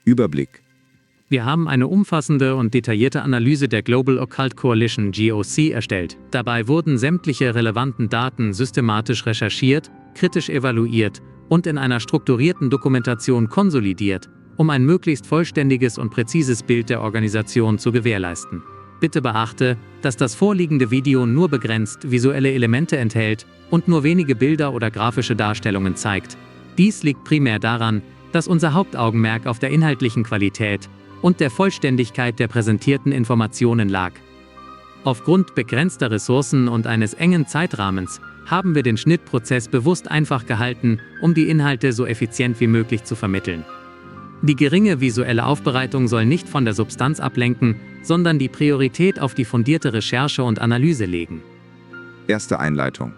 Überblick. Wir haben eine umfassende und detaillierte Analyse der Global Occult Coalition (GOC) erstellt. Dabei wurden sämtliche relevanten Daten systematisch recherchiert, kritisch evaluiert und in einer strukturierten Dokumentation konsolidiert, um ein möglichst vollständiges und präzises Bild der Organisation zu gewährleisten. Bitte beachte, dass das vorliegende Video nur begrenzt visuelle Elemente enthält und nur wenige Bilder oder grafische Darstellungen zeigt. Dies liegt primär daran, dass unser Hauptaugenmerk auf der inhaltlichen Qualität und der Vollständigkeit der präsentierten Informationen lag. Aufgrund begrenzter Ressourcen und eines engen Zeitrahmens haben wir den Schnittprozess bewusst einfach gehalten, um die Inhalte so effizient wie möglich zu vermitteln. Die geringe visuelle Aufbereitung soll nicht von der Substanz ablenken, sondern die Priorität auf die fundierte Recherche und Analyse legen. Erste Einleitung.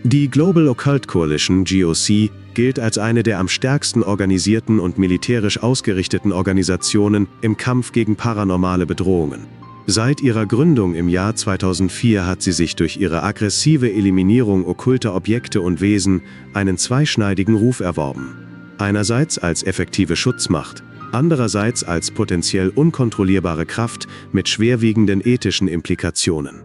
Die Global Occult Coalition (GOC) gilt als eine der am stärksten organisierten und militärisch ausgerichteten Organisationen im Kampf gegen paranormale Bedrohungen. Seit ihrer Gründung im Jahr 2004 hat sie sich durch ihre aggressive Eliminierung okkulter Objekte und Wesen einen zweischneidigen Ruf erworben. Einerseits als effektive Schutzmacht, andererseits als potenziell unkontrollierbare Kraft mit schwerwiegenden ethischen Implikationen.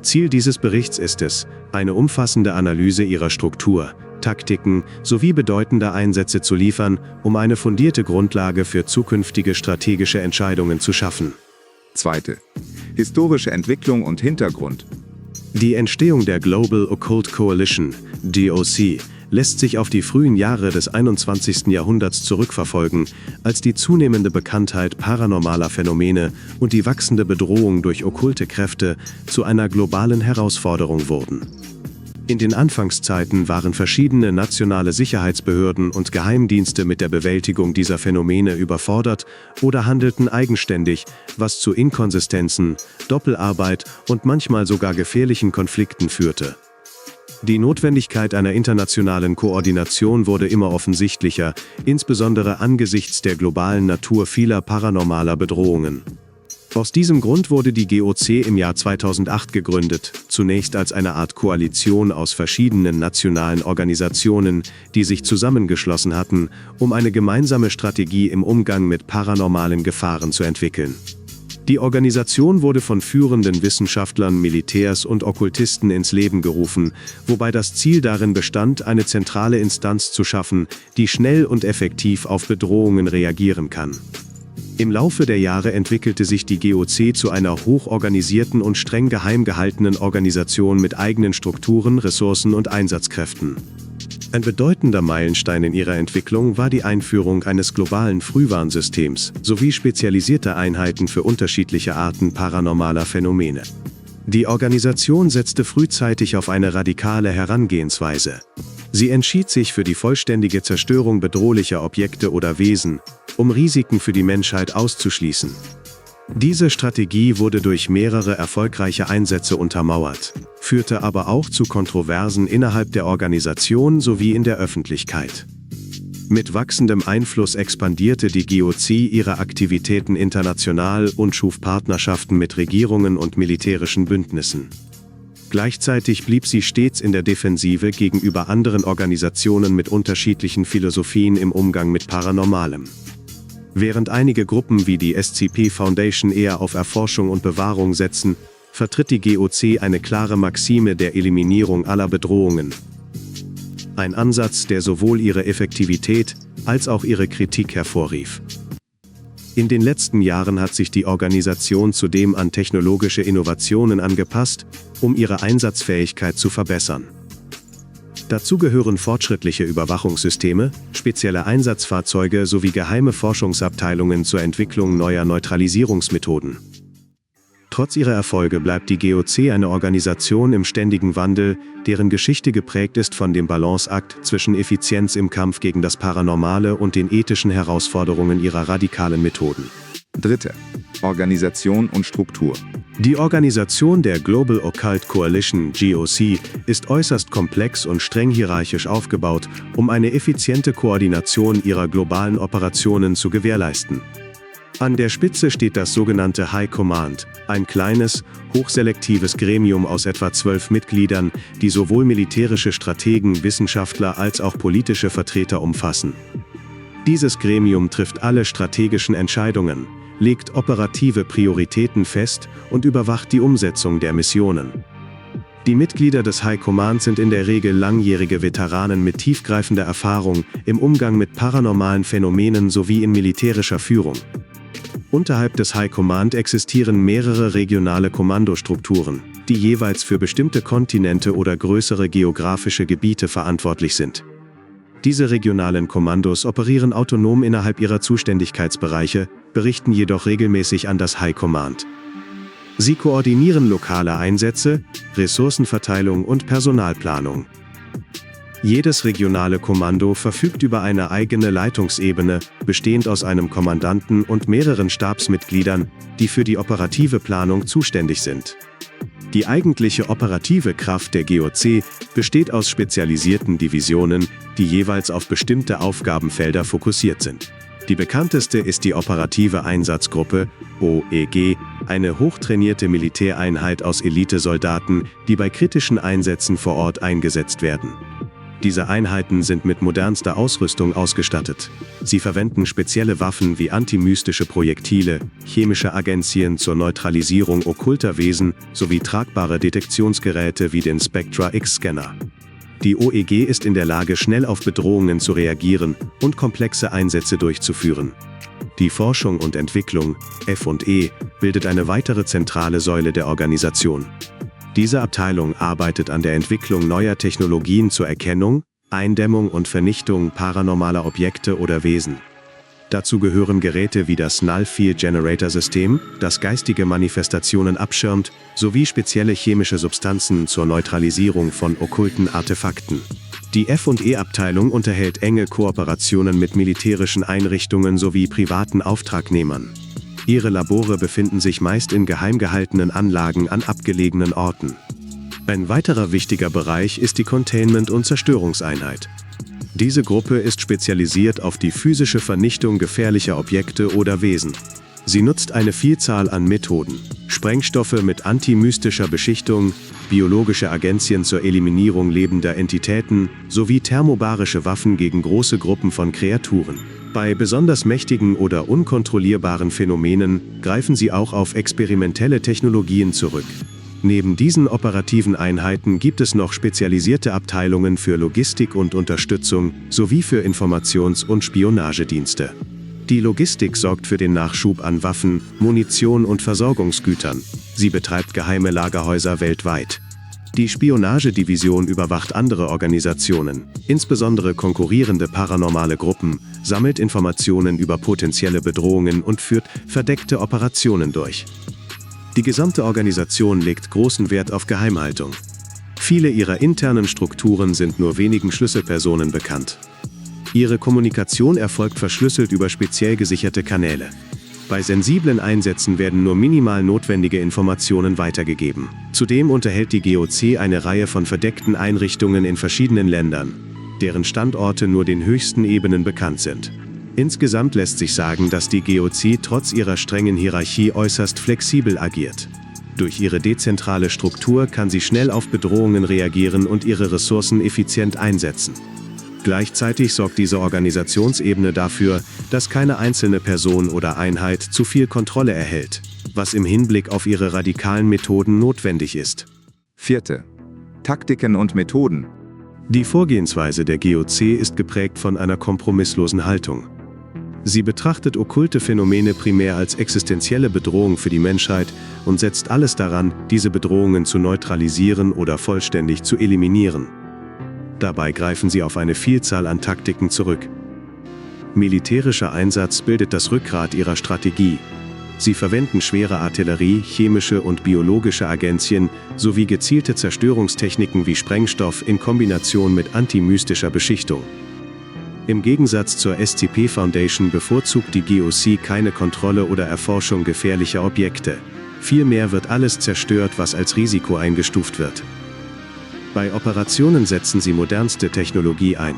Ziel dieses Berichts ist es, eine umfassende Analyse ihrer Struktur, Taktiken sowie bedeutender Einsätze zu liefern, um eine fundierte Grundlage für zukünftige strategische Entscheidungen zu schaffen. Zweite. Historische Entwicklung und Hintergrund. Die Entstehung der Global Occult Coalition (GOC) lässt sich auf die frühen Jahre des 21. Jahrhunderts zurückverfolgen, als die zunehmende Bekanntheit paranormaler Phänomene und die wachsende Bedrohung durch okkulte Kräfte zu einer globalen Herausforderung wurden. In den Anfangszeiten waren verschiedene nationale Sicherheitsbehörden und Geheimdienste mit der Bewältigung dieser Phänomene überfordert oder handelten eigenständig, was zu Inkonsistenzen, Doppelarbeit und manchmal sogar gefährlichen Konflikten führte. Die Notwendigkeit einer internationalen Koordination wurde immer offensichtlicher, insbesondere angesichts der globalen Natur vieler paranormaler Bedrohungen. Aus diesem Grund wurde die GOC im Jahr 2008 gegründet, zunächst als eine Art Koalition aus verschiedenen nationalen Organisationen, die sich zusammengeschlossen hatten, um eine gemeinsame Strategie im Umgang mit paranormalen Gefahren zu entwickeln. Die Organisation wurde von führenden Wissenschaftlern, Militärs und Okkultisten ins Leben gerufen, wobei das Ziel darin bestand, eine zentrale Instanz zu schaffen, die schnell und effektiv auf Bedrohungen reagieren kann. Im Laufe der Jahre entwickelte sich die GOC zu einer hochorganisierten und streng geheim gehaltenen Organisation mit eigenen Strukturen, Ressourcen und Einsatzkräften. Ein bedeutender Meilenstein in ihrer Entwicklung war die Einführung eines globalen Frühwarnsystems sowie spezialisierte Einheiten für unterschiedliche Arten paranormaler Phänomene. Die Organisation setzte frühzeitig auf eine radikale Herangehensweise. Sie entschied sich für die vollständige Zerstörung bedrohlicher Objekte oder Wesen, um Risiken für die Menschheit auszuschließen. Diese Strategie wurde durch mehrere erfolgreiche Einsätze untermauert, führte aber auch zu Kontroversen innerhalb der Organisation sowie in der Öffentlichkeit. Mit wachsendem Einfluss expandierte die GOC ihre Aktivitäten international und schuf Partnerschaften mit Regierungen und militärischen Bündnissen. Gleichzeitig blieb sie stets in der Defensive gegenüber anderen Organisationen mit unterschiedlichen Philosophien im Umgang mit Paranormalem. Während einige Gruppen wie die SCP Foundation eher auf Erforschung und Bewahrung setzen, vertritt die GOC eine klare Maxime der Eliminierung aller Bedrohungen. Ein Ansatz, der sowohl ihre Effektivität als auch ihre Kritik hervorrief. In den letzten Jahren hat sich die Organisation zudem an technologische Innovationen angepasst, um ihre Einsatzfähigkeit zu verbessern. Dazu gehören fortschrittliche Überwachungssysteme, spezielle Einsatzfahrzeuge sowie geheime Forschungsabteilungen zur Entwicklung neuer Neutralisierungsmethoden. Trotz ihrer Erfolge bleibt die GOC eine Organisation im ständigen Wandel, deren Geschichte geprägt ist von dem Balanceakt zwischen Effizienz im Kampf gegen das Paranormale und den ethischen Herausforderungen ihrer radikalen Methoden. Dritte. Organisation und Struktur. Die Organisation der Global Occult Coalition (GOC) ist äußerst komplex und streng hierarchisch aufgebaut, um eine effiziente Koordination ihrer globalen Operationen zu gewährleisten. An der Spitze steht das sogenannte High Command, ein kleines, hochselektives Gremium aus etwa 12 Mitgliedern, die sowohl militärische Strategen, Wissenschaftler als auch politische Vertreter umfassen. Dieses Gremium trifft alle strategischen Entscheidungen, legt operative Prioritäten fest und überwacht die Umsetzung der Missionen. Die Mitglieder des High Command sind in der Regel langjährige Veteranen mit tiefgreifender Erfahrung im Umgang mit paranormalen Phänomenen sowie in militärischer Führung. Unterhalb des High Command existieren mehrere regionale Kommandostrukturen, die jeweils für bestimmte Kontinente oder größere geografische Gebiete verantwortlich sind. Diese regionalen Kommandos operieren autonom innerhalb ihrer Zuständigkeitsbereiche, berichten jedoch regelmäßig an das High Command. Sie koordinieren lokale Einsätze, Ressourcenverteilung und Personalplanung. Jedes regionale Kommando verfügt über eine eigene Leitungsebene, bestehend aus einem Kommandanten und mehreren Stabsmitgliedern, die für die operative Planung zuständig sind. Die eigentliche operative Kraft der GOC besteht aus spezialisierten Divisionen, die jeweils auf bestimmte Aufgabenfelder fokussiert sind. Die bekannteste ist die Operative Einsatzgruppe, OEG, eine hochtrainierte Militäreinheit aus Elitesoldaten, die bei kritischen Einsätzen vor Ort eingesetzt werden. Diese Einheiten sind mit modernster Ausrüstung ausgestattet. Sie verwenden spezielle Waffen wie antimystische Projektile, chemische Agenzien zur Neutralisierung okkulter Wesen sowie tragbare Detektionsgeräte wie den Spectra X-Scanner. Die OEG ist in der Lage, schnell auf Bedrohungen zu reagieren und komplexe Einsätze durchzuführen. Die Forschung und Entwicklung, F&E, bildet eine weitere zentrale Säule der Organisation. Diese Abteilung arbeitet an der Entwicklung neuer Technologien zur Erkennung, Eindämmung und Vernichtung paranormaler Objekte oder Wesen. Dazu gehören Geräte wie das Null Field Generator System, das geistige Manifestationen abschirmt, sowie spezielle chemische Substanzen zur Neutralisierung von okkulten Artefakten. Die F&E-Abteilung unterhält enge Kooperationen mit militärischen Einrichtungen sowie privaten Auftragnehmern. Ihre Labore befinden sich meist in geheim gehaltenen Anlagen an abgelegenen Orten. Ein weiterer wichtiger Bereich ist die Containment- und Zerstörungseinheit. Diese Gruppe ist spezialisiert auf die physische Vernichtung gefährlicher Objekte oder Wesen. Sie nutzt eine Vielzahl an Methoden: Sprengstoffe mit antimystischer Beschichtung, biologische Agenzien zur Eliminierung lebender Entitäten sowie thermobarische Waffen gegen große Gruppen von Kreaturen. Bei besonders mächtigen oder unkontrollierbaren Phänomenen greifen sie auch auf experimentelle Technologien zurück. Neben diesen operativen Einheiten gibt es noch spezialisierte Abteilungen für Logistik und Unterstützung sowie für Informations- und Spionagedienste. Die Logistik sorgt für den Nachschub an Waffen, Munition und Versorgungsgütern. Sie betreibt geheime Lagerhäuser weltweit. Die Spionagedivision überwacht andere Organisationen, insbesondere konkurrierende paranormale Gruppen, sammelt Informationen über potenzielle Bedrohungen und führt verdeckte Operationen durch. Die gesamte Organisation legt großen Wert auf Geheimhaltung. Viele ihrer internen Strukturen sind nur wenigen Schlüsselpersonen bekannt. Ihre Kommunikation erfolgt verschlüsselt über speziell gesicherte Kanäle. Bei sensiblen Einsätzen werden nur minimal notwendige Informationen weitergegeben. Zudem unterhält die GOC eine Reihe von verdeckten Einrichtungen in verschiedenen Ländern, deren Standorte nur den höchsten Ebenen bekannt sind. Insgesamt lässt sich sagen, dass die GOC trotz ihrer strengen Hierarchie äußerst flexibel agiert. Durch ihre dezentrale Struktur kann sie schnell auf Bedrohungen reagieren und ihre Ressourcen effizient einsetzen. Gleichzeitig sorgt diese Organisationsebene dafür, dass keine einzelne Person oder Einheit zu viel Kontrolle erhält, was im Hinblick auf ihre radikalen Methoden notwendig ist. 4. Taktiken und Methoden. Die Vorgehensweise der GOC ist geprägt von einer kompromisslosen Haltung. Sie betrachtet okkulte Phänomene primär als existenzielle Bedrohung für die Menschheit und setzt alles daran, diese Bedrohungen zu neutralisieren oder vollständig zu eliminieren. Dabei greifen sie auf eine Vielzahl an Taktiken zurück. Militärischer Einsatz bildet das Rückgrat ihrer Strategie. Sie verwenden schwere Artillerie, chemische und biologische Agenzien sowie gezielte Zerstörungstechniken wie Sprengstoff in Kombination mit antimystischer Beschichtung. Im Gegensatz zur SCP Foundation bevorzugt die GOC keine Kontrolle oder Erforschung gefährlicher Objekte. Vielmehr wird alles zerstört, was als Risiko eingestuft wird. Bei Operationen setzen sie modernste Technologie ein.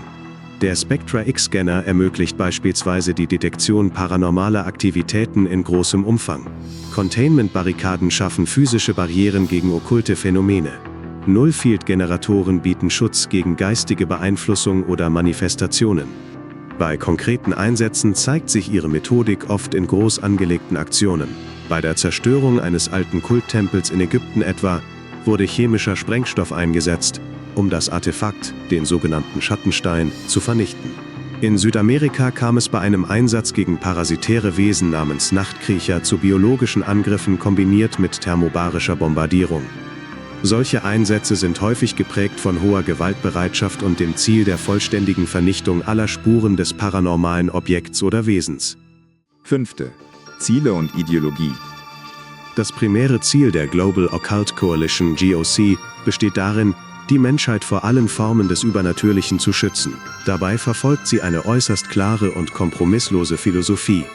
Der Spectra X-Scanner ermöglicht beispielsweise die Detektion paranormaler Aktivitäten in großem Umfang. Containment-Barrikaden schaffen physische Barrieren gegen okkulte Phänomene. Null-Field-Generatoren bieten Schutz gegen geistige Beeinflussung oder Manifestationen. Bei konkreten Einsätzen zeigt sich ihre Methodik oft in groß angelegten Aktionen. Bei der Zerstörung eines alten Kulttempels in Ägypten etwa wurde chemischer Sprengstoff eingesetzt, um das Artefakt, den sogenannten Schattenstein, zu vernichten. In Südamerika kam es bei einem Einsatz gegen parasitäre Wesen namens Nachtkriecher zu biologischen Angriffen kombiniert mit thermobarischer Bombardierung. Solche Einsätze sind häufig geprägt von hoher Gewaltbereitschaft und dem Ziel der vollständigen Vernichtung aller Spuren des paranormalen Objekts oder Wesens. 5. Ziele und Ideologie. Das primäre Ziel der Global Occult Coalition (GOC) besteht darin, die Menschheit vor allen Formen des Übernatürlichen zu schützen. Dabei verfolgt sie eine äußerst klare und kompromisslose Philosophie.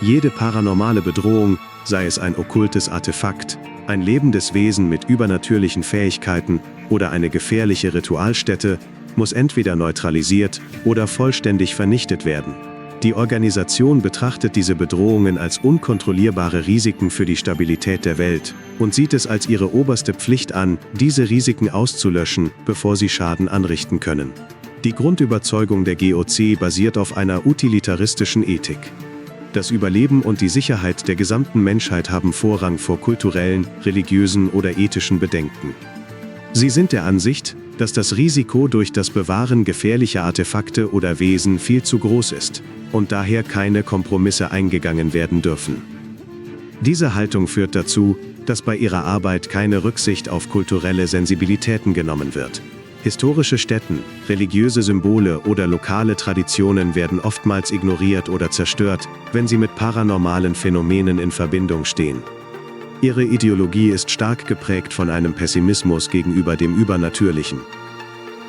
Jede paranormale Bedrohung, sei es ein okkultes Artefakt, ein lebendes Wesen mit übernatürlichen Fähigkeiten oder eine gefährliche Ritualstätte, muss entweder neutralisiert oder vollständig vernichtet werden. Die Organisation betrachtet diese Bedrohungen als unkontrollierbare Risiken für die Stabilität der Welt und sieht es als ihre oberste Pflicht an, diese Risiken auszulöschen, bevor sie Schaden anrichten können. Die Grundüberzeugung der GOC basiert auf einer utilitaristischen Ethik. Das Überleben und die Sicherheit der gesamten Menschheit haben Vorrang vor kulturellen, religiösen oder ethischen Bedenken. Sie sind der Ansicht, dass das Risiko durch das Bewahren gefährlicher Artefakte oder Wesen viel zu groß ist und daher keine Kompromisse eingegangen werden dürfen. Diese Haltung führt dazu, dass bei ihrer Arbeit keine Rücksicht auf kulturelle Sensibilitäten genommen wird. Historische Stätten, religiöse Symbole oder lokale Traditionen werden oftmals ignoriert oder zerstört, wenn sie mit paranormalen Phänomenen in Verbindung stehen. Ihre Ideologie ist stark geprägt von einem Pessimismus gegenüber dem Übernatürlichen.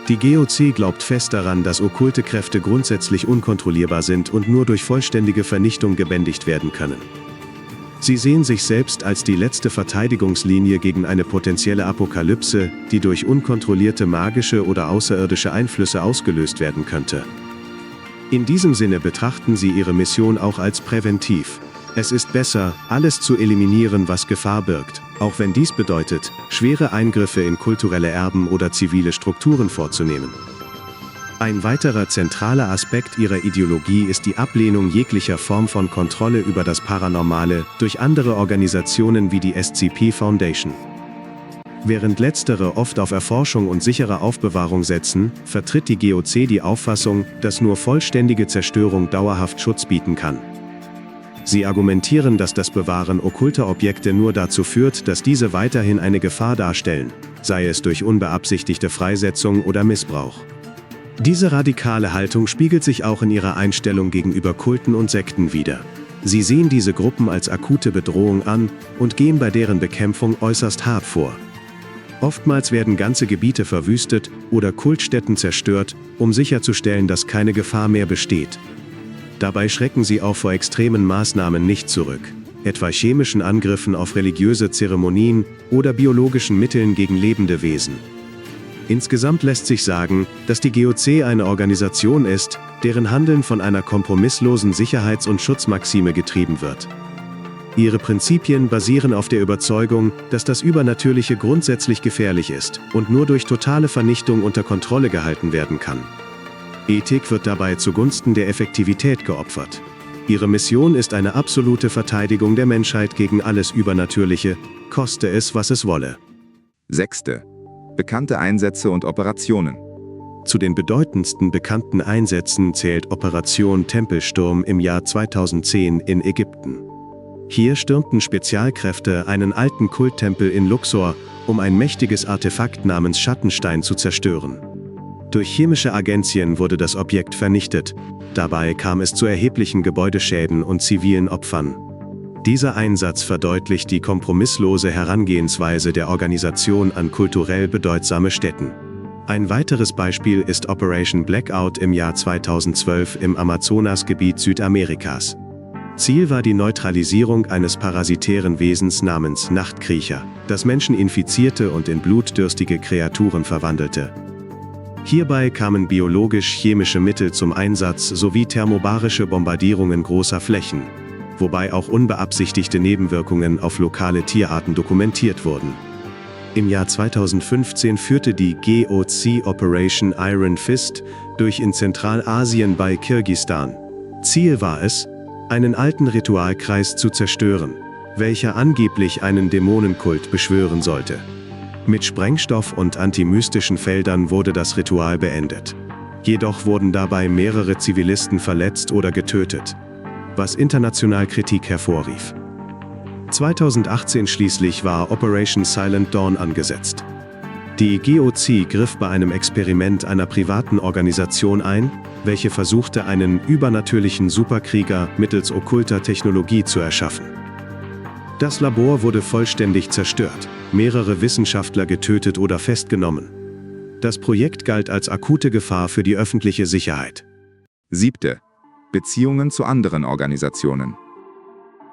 Die GOC glaubt fest daran, dass okkulte Kräfte grundsätzlich unkontrollierbar sind und nur durch vollständige Vernichtung gebändigt werden können. Sie sehen sich selbst als die letzte Verteidigungslinie gegen eine potenzielle Apokalypse, die durch unkontrollierte magische oder außerirdische Einflüsse ausgelöst werden könnte. In diesem Sinne betrachten sie ihre Mission auch als präventiv. Es ist besser, alles zu eliminieren, was Gefahr birgt, auch wenn dies bedeutet, schwere Eingriffe in kulturelle Erben oder zivile Strukturen vorzunehmen. Ein weiterer zentraler Aspekt ihrer Ideologie ist die Ablehnung jeglicher Form von Kontrolle über das Paranormale durch andere Organisationen wie die SCP Foundation. Während letztere oft auf Erforschung und sichere Aufbewahrung setzen, vertritt die GOC die Auffassung, dass nur vollständige Zerstörung dauerhaft Schutz bieten kann. Sie argumentieren, dass das Bewahren okkulter Objekte nur dazu führt, dass diese weiterhin eine Gefahr darstellen, sei es durch unbeabsichtigte Freisetzung oder Missbrauch. Diese radikale Haltung spiegelt sich auch in ihrer Einstellung gegenüber Kulten und Sekten wider. Sie sehen diese Gruppen als akute Bedrohung an und gehen bei deren Bekämpfung äußerst hart vor. Oftmals werden ganze Gebiete verwüstet oder Kultstätten zerstört, um sicherzustellen, dass keine Gefahr mehr besteht. Dabei schrecken sie auch vor extremen Maßnahmen nicht zurück, etwa chemischen Angriffen auf religiöse Zeremonien oder biologischen Mitteln gegen lebende Wesen. Insgesamt lässt sich sagen, dass die GOC eine Organisation ist, deren Handeln von einer kompromisslosen Sicherheits- und Schutzmaxime getrieben wird. Ihre Prinzipien basieren auf der Überzeugung, dass das Übernatürliche grundsätzlich gefährlich ist und nur durch totale Vernichtung unter Kontrolle gehalten werden kann. Ethik wird dabei zugunsten der Effektivität geopfert. Ihre Mission ist eine absolute Verteidigung der Menschheit gegen alles Übernatürliche, koste es, was es wolle. 6. Bekannte Einsätze und Operationen. Zu den bedeutendsten bekannten Einsätzen zählt Operation Tempelsturm im Jahr 2010 in Ägypten. Hier stürmten Spezialkräfte einen alten Kulttempel in Luxor, um ein mächtiges Artefakt namens Schattenstein zu zerstören. Durch chemische Agenzien wurde das Objekt vernichtet. Dabei kam es zu erheblichen Gebäudeschäden und zivilen Opfern. Dieser Einsatz verdeutlicht die kompromisslose Herangehensweise der Organisation an kulturell bedeutsame Stätten. Ein weiteres Beispiel ist Operation Blackout im Jahr 2012 im Amazonasgebiet Südamerikas. Ziel war die Neutralisierung eines parasitären Wesens namens Nachtkriecher, das Menschen infizierte und in blutdürstige Kreaturen verwandelte. Hierbei kamen biologisch-chemische Mittel zum Einsatz sowie thermobarische Bombardierungen großer Flächen, wobei auch unbeabsichtigte Nebenwirkungen auf lokale Tierarten dokumentiert wurden. Im Jahr 2015 führte die GOC Operation Iron Fist durch in Zentralasien bei Kirgisistan. Ziel war es, einen alten Ritualkreis zu zerstören, welcher angeblich einen Dämonenkult beschwören sollte. Mit Sprengstoff und antimystischen Feldern wurde das Ritual beendet. Jedoch wurden dabei mehrere Zivilisten verletzt oder getötet, was international Kritik hervorrief. 2018 schließlich war Operation Silent Dawn angesetzt. Die GOC griff bei einem Experiment einer privaten Organisation ein, welche versuchte, einen übernatürlichen Superkrieger mittels okkulter Technologie zu erschaffen. Das Labor wurde vollständig zerstört, mehrere Wissenschaftler getötet oder festgenommen. Das Projekt galt als akute Gefahr für die öffentliche Sicherheit. 7. Beziehungen zu anderen Organisationen.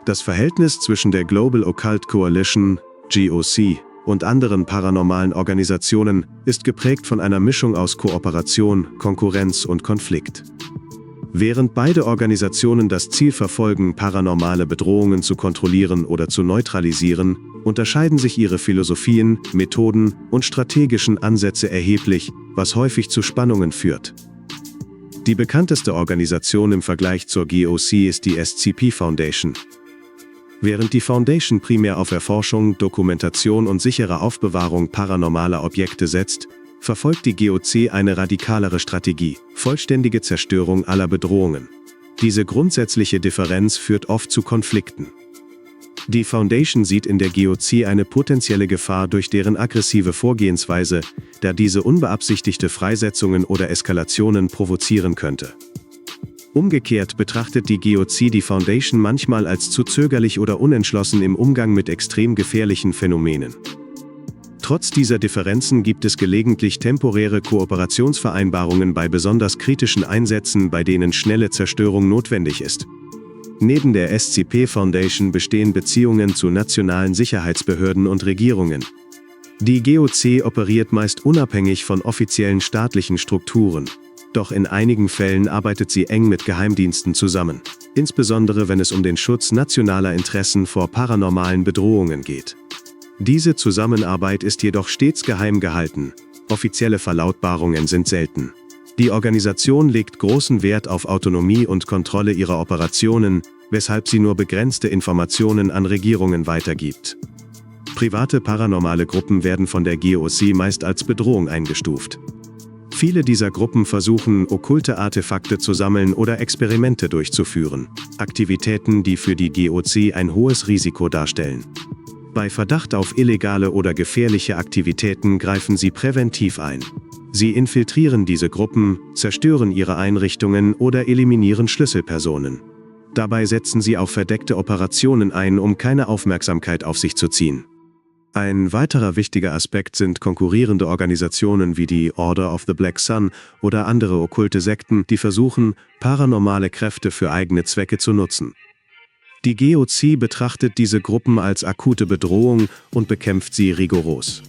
Das Verhältnis zwischen der Global Occult Coalition, GOC, und anderen paranormalen Organisationen ist geprägt von einer Mischung aus Kooperation, Konkurrenz und Konflikt. Während beide Organisationen das Ziel verfolgen, paranormale Bedrohungen zu kontrollieren oder zu neutralisieren, unterscheiden sich ihre Philosophien, Methoden und strategischen Ansätze erheblich, was häufig zu Spannungen führt. Die bekannteste Organisation im Vergleich zur GOC ist die SCP Foundation. Während die Foundation primär auf Erforschung, Dokumentation und sichere Aufbewahrung paranormaler Objekte setzt, verfolgt die GOC eine radikalere Strategie: vollständige Zerstörung aller Bedrohungen. Diese grundsätzliche Differenz führt oft zu Konflikten. Die Foundation sieht in der GOC eine potenzielle Gefahr durch deren aggressive Vorgehensweise, da diese unbeabsichtigte Freisetzungen oder Eskalationen provozieren könnte. Umgekehrt betrachtet die GOC die Foundation manchmal als zu zögerlich oder unentschlossen im Umgang mit extrem gefährlichen Phänomenen. Trotz dieser Differenzen gibt es gelegentlich temporäre Kooperationsvereinbarungen bei besonders kritischen Einsätzen, bei denen schnelle Zerstörung notwendig ist. Neben der SCP Foundation bestehen Beziehungen zu nationalen Sicherheitsbehörden und Regierungen. Die GOC operiert meist unabhängig von offiziellen staatlichen Strukturen. Doch in einigen Fällen arbeitet sie eng mit Geheimdiensten zusammen, insbesondere wenn es um den Schutz nationaler Interessen vor paranormalen Bedrohungen geht. Diese Zusammenarbeit ist jedoch stets geheim gehalten. Offizielle Verlautbarungen sind selten. Die Organisation legt großen Wert auf Autonomie und Kontrolle ihrer Operationen, weshalb sie nur begrenzte Informationen an Regierungen weitergibt. Private paranormale Gruppen werden von der GOC meist als Bedrohung eingestuft. Viele dieser Gruppen versuchen, okkulte Artefakte zu sammeln oder Experimente durchzuführen. Aktivitäten, die für die GOC ein hohes Risiko darstellen. Bei Verdacht auf illegale oder gefährliche Aktivitäten greifen sie präventiv ein. Sie infiltrieren diese Gruppen, zerstören ihre Einrichtungen oder eliminieren Schlüsselpersonen. Dabei setzen sie auf verdeckte Operationen ein, um keine Aufmerksamkeit auf sich zu ziehen. Ein weiterer wichtiger Aspekt sind konkurrierende Organisationen wie die Order of the Black Sun oder andere okkulte Sekten, die versuchen, paranormale Kräfte für eigene Zwecke zu nutzen. Die GOC betrachtet diese Gruppen als akute Bedrohung und bekämpft sie rigoros.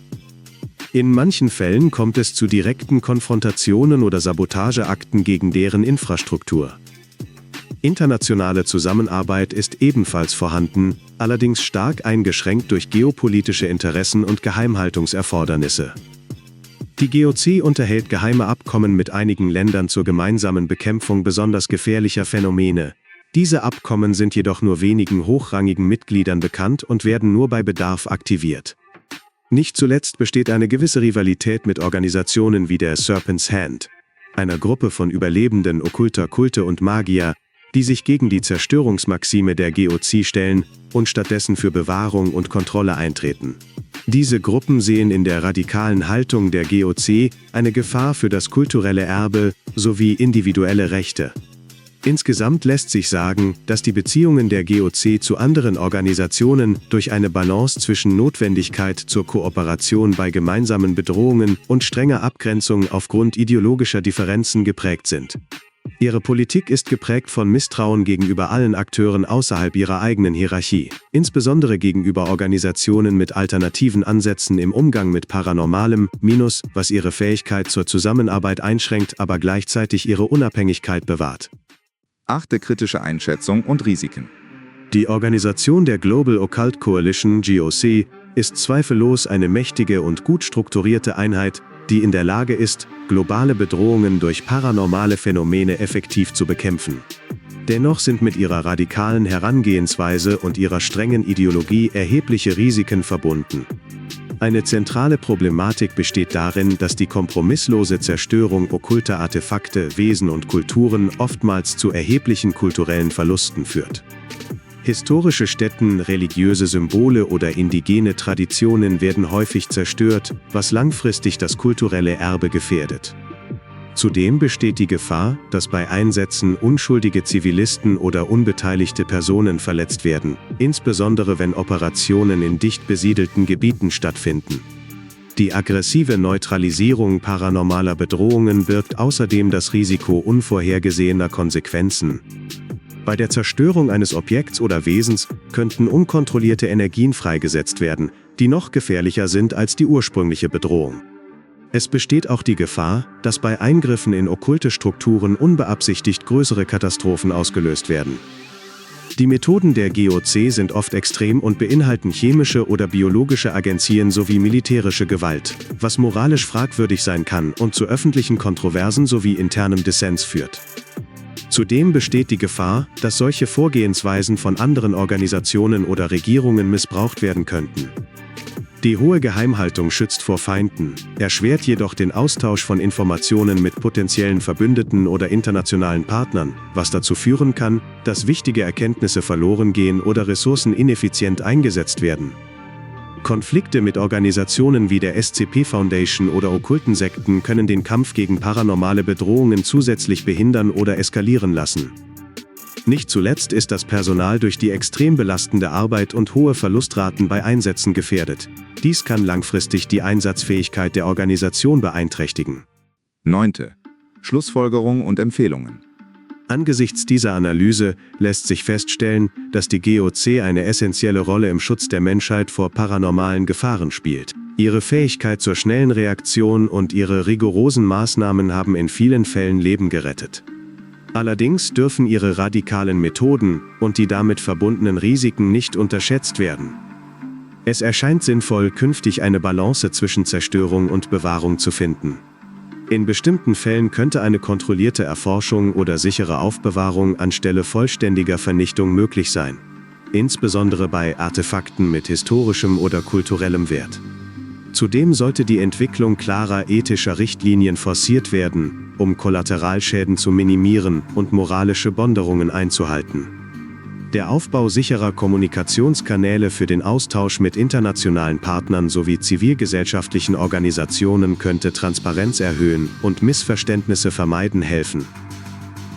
In manchen Fällen kommt es zu direkten Konfrontationen oder Sabotageakten gegen deren Infrastruktur. Internationale Zusammenarbeit ist ebenfalls vorhanden, allerdings stark eingeschränkt durch geopolitische Interessen und Geheimhaltungserfordernisse. Die GOC unterhält geheime Abkommen mit einigen Ländern zur gemeinsamen Bekämpfung besonders gefährlicher Phänomene. Diese Abkommen sind jedoch nur wenigen hochrangigen Mitgliedern bekannt und werden nur bei Bedarf aktiviert. Nicht zuletzt besteht eine gewisse Rivalität mit Organisationen wie der Serpent's Hand, einer Gruppe von Überlebenden okkulter Kulte und Magier, die sich gegen die Zerstörungsmaxime der GOC stellen und stattdessen für Bewahrung und Kontrolle eintreten. Diese Gruppen sehen in der radikalen Haltung der GOC eine Gefahr für das kulturelle Erbe sowie individuelle Rechte. Insgesamt lässt sich sagen, dass die Beziehungen der GOC zu anderen Organisationen durch eine Balance zwischen Notwendigkeit zur Kooperation bei gemeinsamen Bedrohungen und strenger Abgrenzung aufgrund ideologischer Differenzen geprägt sind. Ihre Politik ist geprägt von Misstrauen gegenüber allen Akteuren außerhalb ihrer eigenen Hierarchie, insbesondere gegenüber Organisationen mit alternativen Ansätzen im Umgang mit Paranormalem, was ihre Fähigkeit zur Zusammenarbeit einschränkt, aber gleichzeitig ihre Unabhängigkeit bewahrt. 8. Kritische Einschätzung und Risiken. Die Organisation der Global Occult Coalition (GOC) ist zweifellos eine mächtige und gut strukturierte Einheit, die in der Lage ist, globale Bedrohungen durch paranormale Phänomene effektiv zu bekämpfen. Dennoch sind mit ihrer radikalen Herangehensweise und ihrer strengen Ideologie erhebliche Risiken verbunden. Eine zentrale Problematik besteht darin, dass die kompromisslose Zerstörung okkulter Artefakte, Wesen und Kulturen oftmals zu erheblichen kulturellen Verlusten führt. Historische Stätten, religiöse Symbole oder indigene Traditionen werden häufig zerstört, was langfristig das kulturelle Erbe gefährdet. Zudem besteht die Gefahr, dass bei Einsätzen unschuldige Zivilisten oder unbeteiligte Personen verletzt werden, insbesondere wenn Operationen in dicht besiedelten Gebieten stattfinden. Die aggressive Neutralisierung paranormaler Bedrohungen birgt außerdem das Risiko unvorhergesehener Konsequenzen. Bei der Zerstörung eines Objekts oder Wesens könnten unkontrollierte Energien freigesetzt werden, die noch gefährlicher sind als die ursprüngliche Bedrohung. Es besteht auch die Gefahr, dass bei Eingriffen in okkulte Strukturen unbeabsichtigt größere Katastrophen ausgelöst werden. Die Methoden der GOC sind oft extrem und beinhalten chemische oder biologische Agenzien sowie militärische Gewalt, was moralisch fragwürdig sein kann und zu öffentlichen Kontroversen sowie internem Dissens führt. Zudem besteht die Gefahr, dass solche Vorgehensweisen von anderen Organisationen oder Regierungen missbraucht werden könnten. Die hohe Geheimhaltung schützt vor Feinden, erschwert jedoch den Austausch von Informationen mit potenziellen Verbündeten oder internationalen Partnern, was dazu führen kann, dass wichtige Erkenntnisse verloren gehen oder Ressourcen ineffizient eingesetzt werden. Konflikte mit Organisationen wie der SCP Foundation oder okkulten Sekten können den Kampf gegen paranormale Bedrohungen zusätzlich behindern oder eskalieren lassen. Nicht zuletzt ist das Personal durch die extrem belastende Arbeit und hohe Verlustraten bei Einsätzen gefährdet. Dies kann langfristig die Einsatzfähigkeit der Organisation beeinträchtigen. 9. Schlussfolgerung und Empfehlungen. Angesichts dieser Analyse lässt sich feststellen, dass die GOC eine essentielle Rolle im Schutz der Menschheit vor paranormalen Gefahren spielt. Ihre Fähigkeit zur schnellen Reaktion und ihre rigorosen Maßnahmen haben in vielen Fällen Leben gerettet. Allerdings dürfen ihre radikalen Methoden und die damit verbundenen Risiken nicht unterschätzt werden. Es erscheint sinnvoll, künftig eine Balance zwischen Zerstörung und Bewahrung zu finden. In bestimmten Fällen könnte eine kontrollierte Erforschung oder sichere Aufbewahrung anstelle vollständiger Vernichtung möglich sein, insbesondere bei Artefakten mit historischem oder kulturellem Wert. Zudem sollte die Entwicklung klarer ethischer Richtlinien forciert werden, um Kollateralschäden zu minimieren und moralische Bonderungen einzuhalten. Der Aufbau sicherer Kommunikationskanäle für den Austausch mit internationalen Partnern sowie zivilgesellschaftlichen Organisationen könnte Transparenz erhöhen und Missverständnisse vermeiden helfen.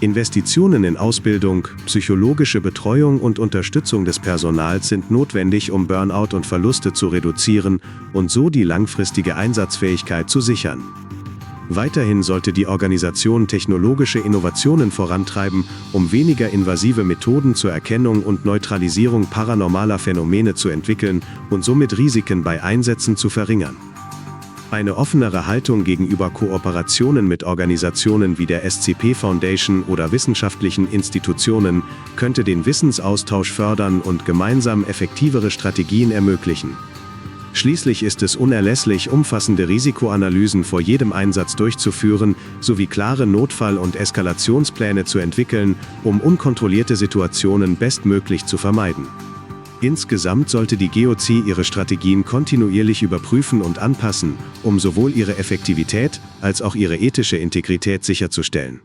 Investitionen in Ausbildung, psychologische Betreuung und Unterstützung des Personals sind notwendig, um Burnout und Verluste zu reduzieren und so die langfristige Einsatzfähigkeit zu sichern. Weiterhin sollte die Organisation technologische Innovationen vorantreiben, um weniger invasive Methoden zur Erkennung und Neutralisierung paranormaler Phänomene zu entwickeln und somit Risiken bei Einsätzen zu verringern. Eine offenere Haltung gegenüber Kooperationen mit Organisationen wie der SCP Foundation oder wissenschaftlichen Institutionen könnte den Wissensaustausch fördern und gemeinsam effektivere Strategien ermöglichen. Schließlich ist es unerlässlich, umfassende Risikoanalysen vor jedem Einsatz durchzuführen, sowie klare Notfall- und Eskalationspläne zu entwickeln, um unkontrollierte Situationen bestmöglich zu vermeiden. Insgesamt sollte die GOC ihre Strategien kontinuierlich überprüfen und anpassen, um sowohl ihre Effektivität als auch ihre ethische Integrität sicherzustellen.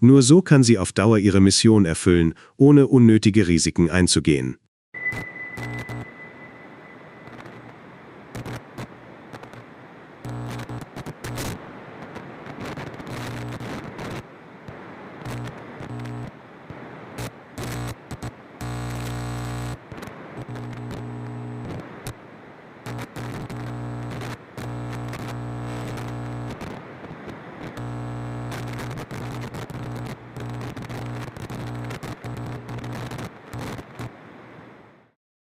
Nur so kann sie auf Dauer ihre Mission erfüllen, ohne unnötige Risiken einzugehen.